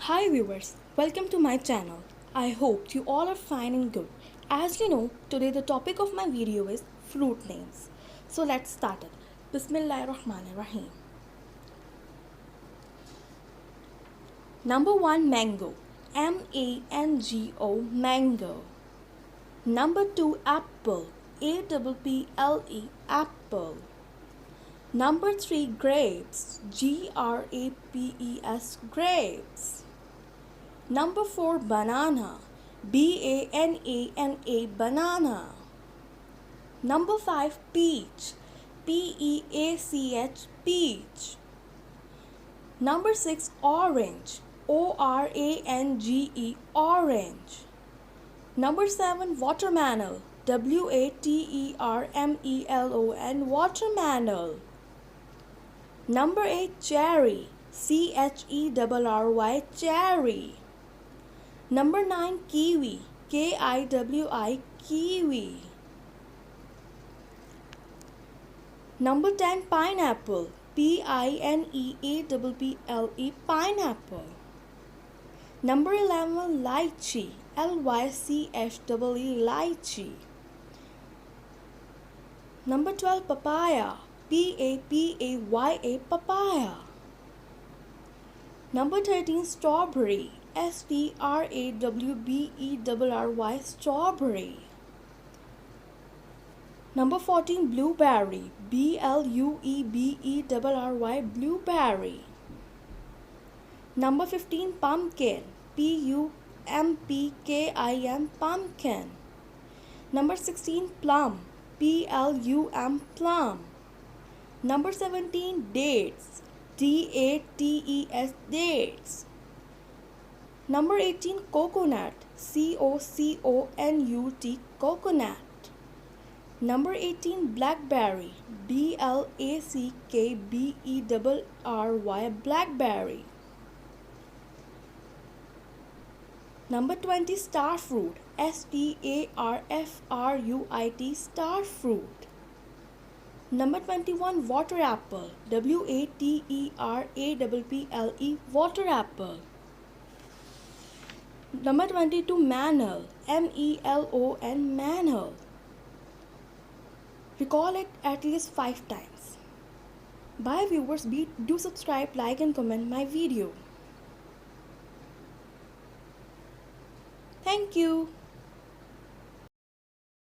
Hi viewers, welcome to my channel. I hope you all are fine and good. As you know, today the topic of my video is fruit names. So let's start it. Bismillahirrahmanirrahim. Number 1, mango. M-A-N-G-O, mango. Number 2, apple. A-P-P-L-E, apple. Number 3, grapes. G-R-A-P-E-S, grapes. Number 4, banana. B-A-N-A-N-A, banana. Number 5, peach. P-E-A-C-H, peach. Number 6, orange. O-R-A-N-G-E, orange. Number 7, watermelon. W-A-T-E-R-M-E-L-O-N, watermelon. Number 8, cherry. C-H-E-R-R-Y, cherry. Number 9, kiwi. K-I-W-I, kiwi. Number 10, pineapple. P-I-N-E-A-P-P-L-E, pineapple. Number 11, lychee. L-Y-C-H-E-E, lychee. Number 12, papaya. P-A-P-A-Y-A, papaya. Number 13, strawberry. S-T-R-A-W-B-E-R-R-Y, strawberry. Number 14, blueberry. B-L-U-E-B-E-R-R-Y, blueberry. Number 15, pumpkin. P-U-M-P-K-I-N, pumpkin. Number 16, plum. P-L-U-M, plum. Number 17, dates. D-A-T-E-S, dates. Number 18, coconut. C-O-C-O-N-U-T, coconut. Number 18, blackberry. B-L-A-C-K-B-E-R-R-Y, blackberry. Number 20, star fruit. S-T-A-R-F-R-U-I-T, star fruit. Number 21, water apple. W-A-T-E-R-A-P-P-L-E, water apple. Number 22, manel. M-E-L-O-N, manel. Recall it at least 5 times. Bye viewers, do subscribe, like and comment my video. Thank you.